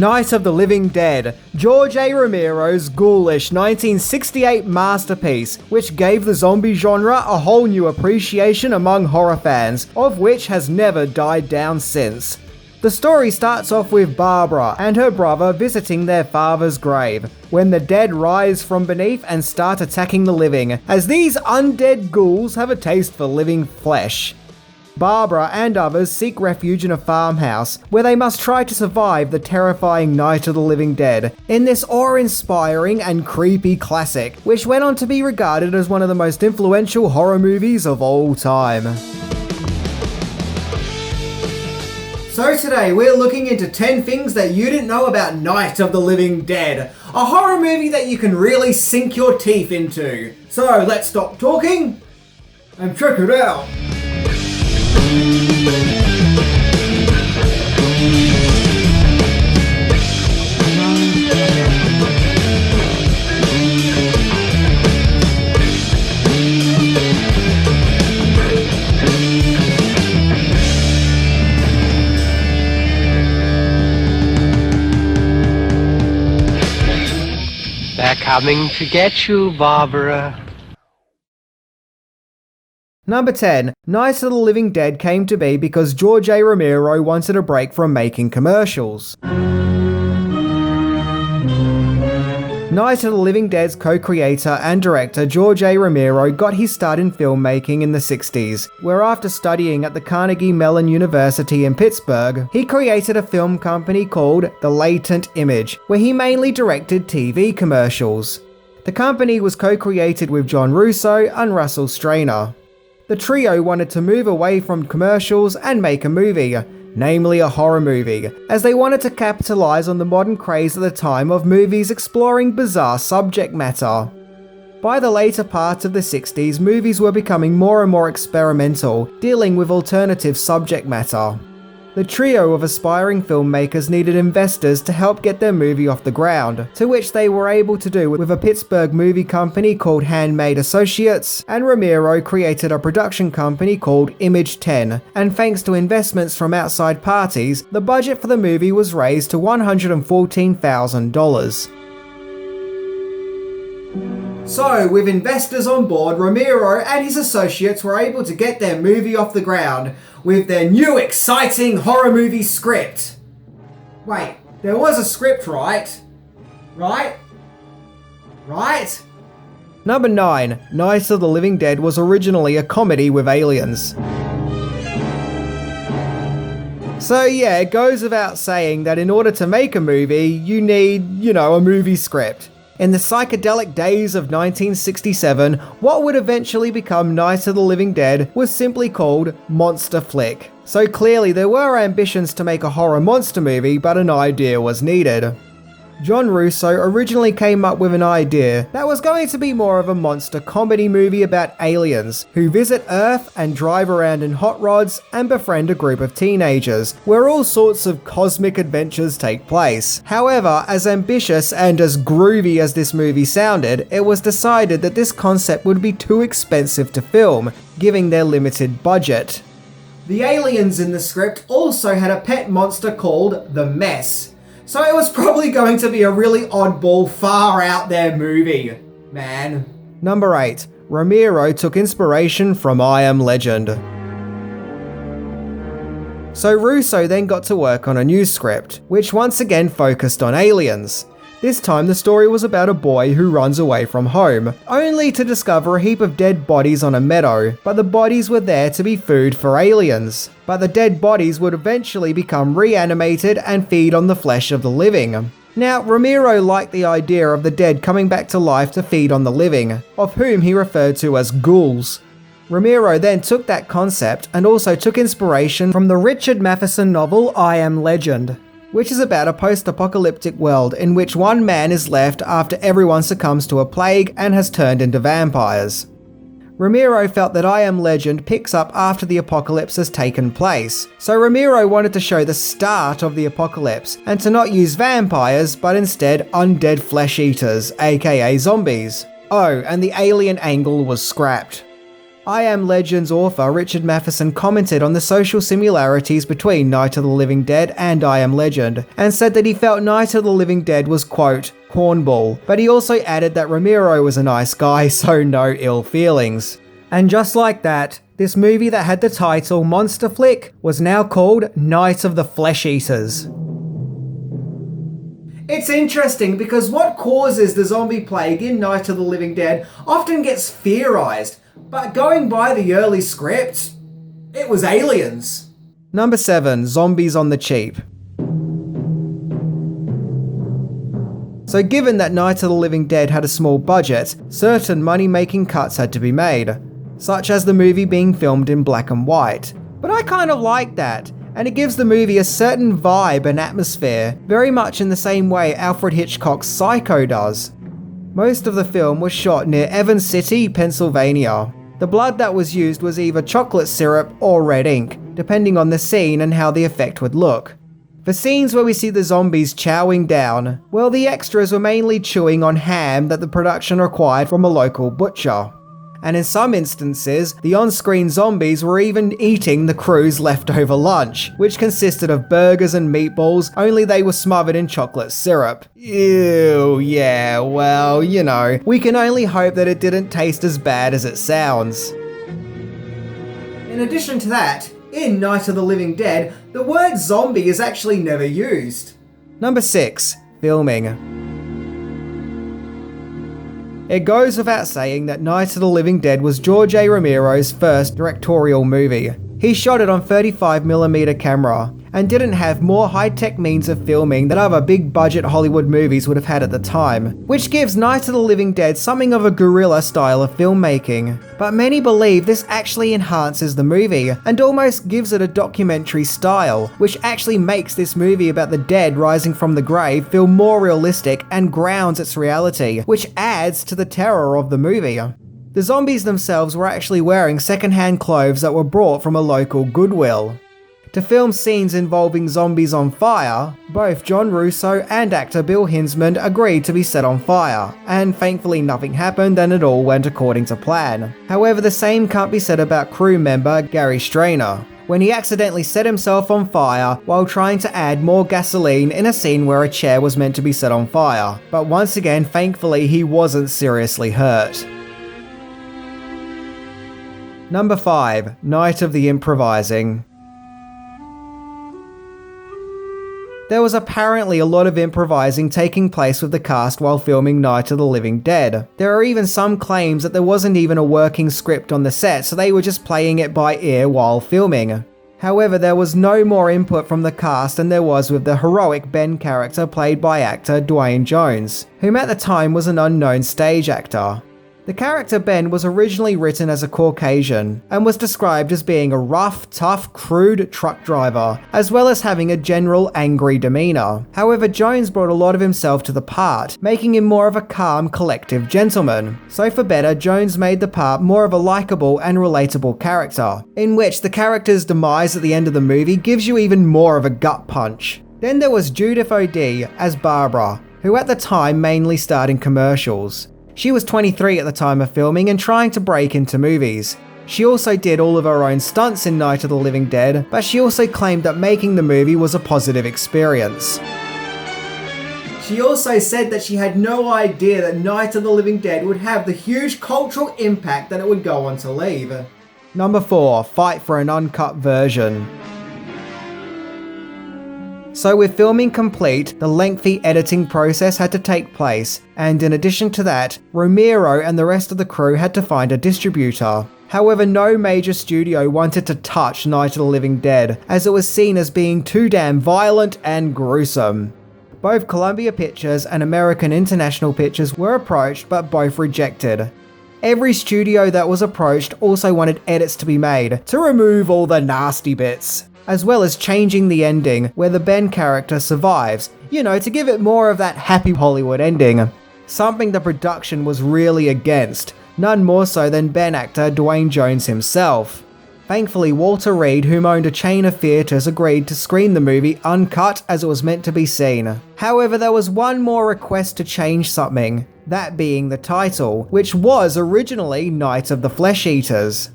Night of the Living Dead, George A. Romero's ghoulish 1968 masterpiece, which gave the zombie genre a whole new appreciation among horror fans, of which has never died down since. The story starts off with Barbara and her brother visiting their father's grave, when the dead rise from beneath and start attacking the living, as these undead ghouls have a taste for living flesh. Barbara and others seek refuge in a farmhouse, where they must try to survive the terrifying Night of the Living Dead, in this awe-inspiring and creepy classic, which went on to be regarded as one of the most influential horror movies of all time. So today we're looking into 10 things that you didn't know about Night of the Living Dead, a horror movie that you can really sink your teeth into. So let's stop talking and check it out. They're coming to get you, Barbara. Number 10. Night of the Living Dead came to be because George A. Romero wanted a break from making commercials. Night of the Living Dead's co-creator and director George A. Romero got his start in filmmaking in the 60s, where after studying at the Carnegie Mellon University in Pittsburgh, he created a film company called The Latent Image, where he mainly directed TV commercials. The company was co-created with John Russo and Russell Strainer. The trio wanted to move away from commercials and make a movie, namely a horror movie, as they wanted to capitalize on the modern craze at the time of movies exploring bizarre subject matter. By the later part of the 60s, movies were becoming more and more experimental, dealing with alternative subject matter. The trio of aspiring filmmakers needed investors to help get their movie off the ground, to which they were able to do with a Pittsburgh movie company called Handmade Associates, and Romero created a production company called Image 10, and thanks to investments from outside parties, the budget for the movie was raised to $114,000. So, with investors on board, Romero and his associates were able to get their movie off the ground with their new exciting horror movie script. Wait, there was a script, right? Right? Number 9. Night of the Living Dead was originally a comedy with aliens. So yeah, it goes without saying that in order to make a movie, you need, a movie script. In the psychedelic days of 1967, what would eventually become Night of the Living Dead was simply called Monster Flick. So clearly there were ambitions to make a horror monster movie, but an idea was needed. John Russo originally came up with an idea that was going to be more of a monster comedy movie about aliens who visit Earth and drive around in hot rods and befriend a group of teenagers, where all sorts of cosmic adventures take place. However, as ambitious and as groovy as this movie sounded, it was decided that this concept would be too expensive to film, given their limited budget. The aliens in the script also had a pet monster called the Mess. So it was probably going to be a really oddball, far out there movie, man. Number 8. Romero took inspiration from I Am Legend. So Russo then got to work on a new script, which once again focused on aliens. This time the story was about a boy who runs away from home, only to discover a heap of dead bodies on a meadow, but the bodies were there to be food for aliens. But the dead bodies would eventually become reanimated and feed on the flesh of the living. Now, Romero liked the idea of the dead coming back to life to feed on the living, of whom he referred to as ghouls. Romero then took that concept and also took inspiration from the Richard Matheson novel I Am Legend, which is about a post-apocalyptic world in which one man is left after everyone succumbs to a plague and has turned into vampires. Romero felt that I Am Legend picks up after the apocalypse has taken place, so Romero wanted to show the start of the apocalypse and to not use vampires but instead undead flesh eaters, aka zombies. Oh, and the alien angle was scrapped. I Am Legend's author Richard Matheson commented on the social similarities between Night of the Living Dead and I Am Legend, and said that he felt Night of the Living Dead was, quote, cornball, but he also added that Romero was a nice guy, so no ill feelings. And just like that, this movie that had the title Monster Flick was now called Night of the Flesh Eaters. It's interesting because what causes the zombie plague in Night of the Living Dead often gets theorized, but going by the early script, it was aliens. Number 7, zombies on the cheap. So given that Night of the Living Dead had a small budget, certain money-making cuts had to be made, such as the movie being filmed in black and white. But I kind of like that, and it gives the movie a certain vibe and atmosphere, very much in the same way Alfred Hitchcock's Psycho does. Most of the film was shot near Evans City, Pennsylvania. The blood that was used was either chocolate syrup or red ink, depending on the scene and how the effect would look. For scenes where we see the zombies chowing down, well, the extras were mainly chewing on ham that the production required from a local butcher. And in some instances, the on-screen zombies were even eating the crew's leftover lunch, which consisted of burgers and meatballs, only they were smothered in chocolate syrup. Ew, yeah, well, you know, we can only hope that it didn't taste as bad as it sounds. In addition to that, in Night of the Living Dead, the word zombie is actually never used. Number 6, filming. It goes without saying that Night of the Living Dead was George A. Romero's first directorial movie. He shot it on 35mm camera, and didn't have more high-tech means of filming that other big-budget Hollywood movies would have had at the time, which gives Night of the Living Dead something of a guerrilla style of filmmaking. But many believe this actually enhances the movie, and almost gives it a documentary style, which actually makes this movie about the dead rising from the grave feel more realistic and grounds its reality, which adds to the terror of the movie. The zombies themselves were actually wearing second-hand clothes that were brought from a local Goodwill. To film scenes involving zombies on fire, both John Russo and actor Bill Hinzman agreed to be set on fire, and thankfully nothing happened and it all went according to plan. However, the same can't be said about crew member Gary Strainer, when he accidentally set himself on fire while trying to add more gasoline in a scene where a chair was meant to be set on fire. But once again, thankfully he wasn't seriously hurt. Number 5, Night of the Improvising. There was apparently a lot of improvising taking place with the cast while filming Night of the Living Dead. There are even some claims that there wasn't even a working script on the set, so they were just playing it by ear while filming. However, there was no more input from the cast than there was with the heroic Ben character played by actor Dwayne Jones, whom at the time was an unknown stage actor. The character Ben was originally written as a Caucasian, and was described as being a rough, tough, crude truck driver, as well as having a general angry demeanour. However, Jones brought a lot of himself to the part, making him more of a calm, collective gentleman. So for better, Jones made the part more of a likeable and relatable character, in which the character's demise at the end of the movie gives you even more of a gut punch. Then there was Judith O'Dea as Barbara, who at the time mainly starred in commercials. She was 23 at the time of filming and trying to break into movies. She also did all of her own stunts in Night of the Living Dead, but she also claimed that making the movie was a positive experience. She also said that she had no idea that Night of the Living Dead would have the huge cultural impact that it would go on to leave. Number 4, Fight for an Uncut Version. So with filming complete, the lengthy editing process had to take place, and in addition to that, Romero and the rest of the crew had to find a distributor. However, no major studio wanted to touch Night of the Living Dead, as it was seen as being too damn violent and gruesome. Both Columbia Pictures and American International Pictures were approached, but both rejected. Every studio that was approached also wanted edits to be made, to remove all the nasty bits, as well as changing the ending where the Ben character survives, to give it more of that happy Hollywood ending. Something the production was really against, none more so than Ben actor Dwayne Jones himself. Thankfully, Walter Reed, whom owned a chain of theatres, agreed to screen the movie uncut as it was meant to be seen. However, there was one more request to change something, that being the title, which was originally Night of the Flesh Eaters.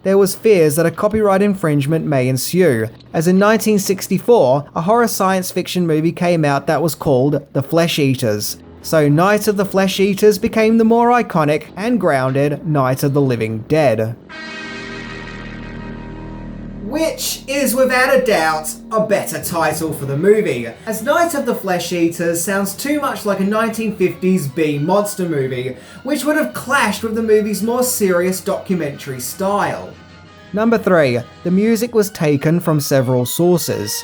There was fears that a copyright infringement may ensue, as in 1964, a horror science fiction movie came out that was called The Flesh Eaters. So Night of the Flesh Eaters became the more iconic and grounded Night of the Living Dead. Which is without a doubt a better title for the movie, as Night of the Flesh Eaters sounds too much like a 1950s B monster movie, which would have clashed with the movie's more serious documentary style. Number 3. The music was taken from several sources.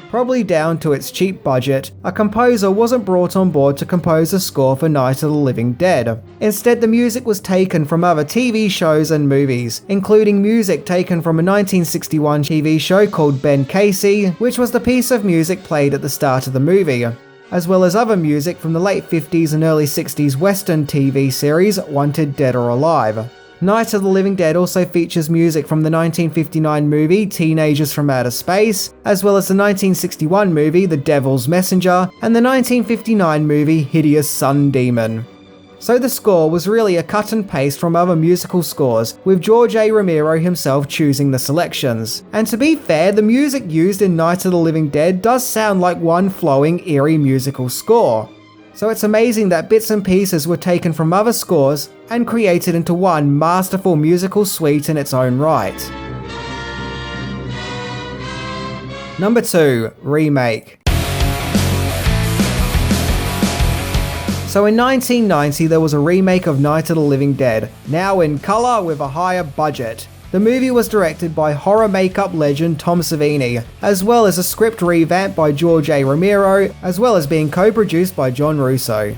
Probably down to its cheap budget, a composer wasn't brought on board to compose a score for Night of the Living Dead. Instead, the music was taken from other TV shows and movies, including music taken from a 1961 TV show called Ben Casey, which was the piece of music played at the start of the movie, as well as other music from the late 50s and early 60s Western TV series Wanted Dead or Alive. Night of the Living Dead also features music from the 1959 movie Teenagers from Outer Space, as well as the 1961 movie The Devil's Messenger, and the 1959 movie Hideous Sun Demon. So the score was really a cut and paste from other musical scores, with George A. Romero himself choosing the selections. And to be fair, the music used in Night of the Living Dead does sound like one flowing, eerie musical score. So it's amazing that bits and pieces were taken from other scores and created into one masterful musical suite in its own right. Number 2. Remake. So in 1990 there was a remake of Night of the Living Dead, now in colour with a higher budget. The movie was directed by horror makeup legend Tom Savini, as well as a script revamp by George A. Romero, as well as being co-produced by John Russo.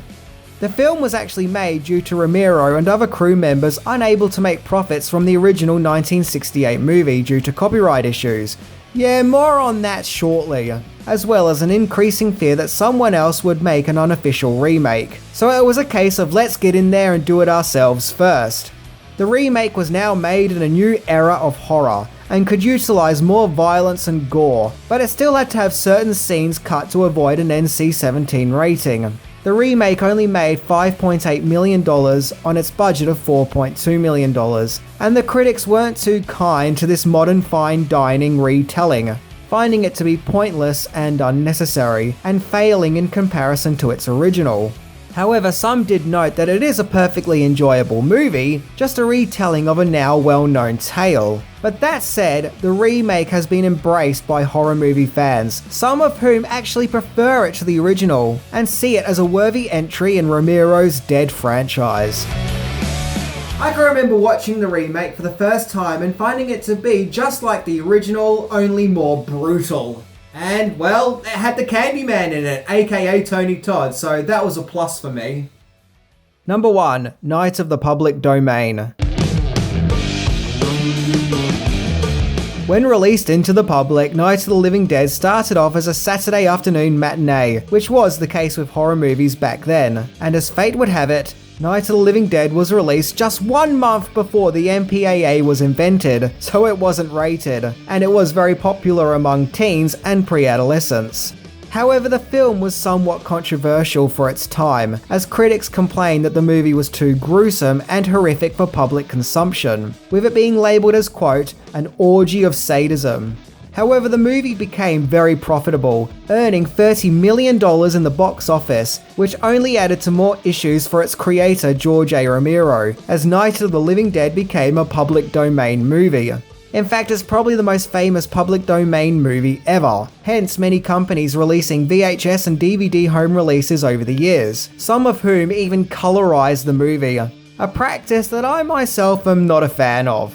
The film was actually made due to Romero and other crew members unable to make profits from the original 1968 movie due to copyright issues. Yeah, more on that shortly, as well as an increasing fear that someone else would make an unofficial remake. So it was a case of let's get in there and do it ourselves first. The remake was now made in a new era of horror, and could utilise more violence and gore, but it still had to have certain scenes cut to avoid an NC-17 rating. The remake only made $5.8 million on its budget of $4.2 million, and the critics weren't too kind to this modern fine dining retelling, finding it to be pointless and unnecessary, and failing in comparison to its original. However, some did note that it is a perfectly enjoyable movie, just a retelling of a now well-known tale. But that said, the remake has been embraced by horror movie fans, some of whom actually prefer it to the original, and see it as a worthy entry in Romero's Dead franchise. I can remember watching the remake for the first time and finding it to be just like the original, only more brutal. And, well, it had the Candyman in it, aka Tony Todd, so that was a plus for me. Number 1. Night of the Public Domain. When released into the public, Night of the Living Dead started off as a Saturday afternoon matinee, which was the case with horror movies back then. And as fate would have it, Night of the Living Dead was released just 1 month before the MPAA was invented, so it wasn't rated, and it was very popular among teens and pre-adolescents. However, the film was somewhat controversial for its time, as critics complained that the movie was too gruesome and horrific for public consumption, with it being labelled as, quote, an orgy of sadism. However, the movie became very profitable, earning $30 million in the box office, which only added to more issues for its creator George A. Romero, as Night of the Living Dead became a public domain movie. In fact, it's probably the most famous public domain movie ever, hence many companies releasing VHS and DVD home releases over the years, some of whom even colorized the movie, a practice that I myself am not a fan of.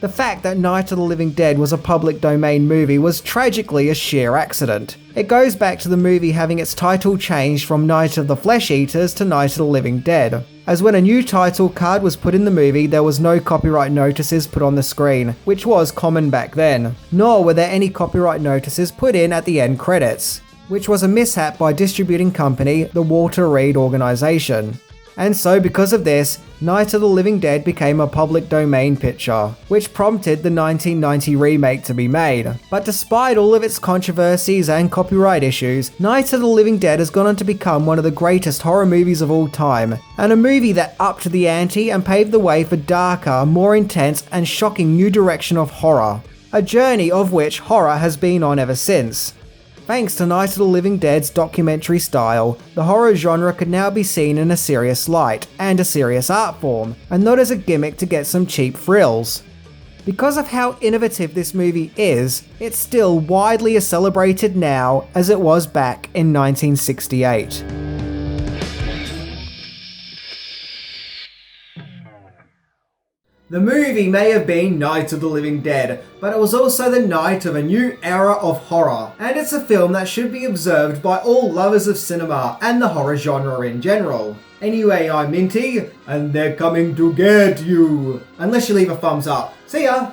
The fact that Night of the Living Dead was a public domain movie was tragically a sheer accident. It goes back to the movie having its title changed from Night of the Flesh Eaters to Night of the Living Dead, as when a new title card was put in the movie there was no copyright notices put on the screen, which was common back then, nor were there any copyright notices put in at the end credits, which was a mishap by distributing company the Walter Reed organisation. And so because of this, Night of the Living Dead became a public domain picture, which prompted the 1990 remake to be made. But despite all of its controversies and copyright issues, Night of the Living Dead has gone on to become one of the greatest horror movies of all time, and a movie that upped the ante and paved the way for darker, more intense and shocking new direction of horror. A journey of which horror has been on ever since. Thanks to Night of the Living Dead's documentary style, the horror genre could now be seen in a serious light, and a serious art form, and not as a gimmick to get some cheap thrills. Because of how innovative this movie is, it's still widely as celebrated now as it was back in 1968. The movie may have been Night of the Living Dead, but it was also the night of a new era of horror, and it's a film that should be observed by all lovers of cinema and the horror genre in general. Anyway, I'm Minty, and they're coming to get you. Unless you leave a thumbs up. See ya!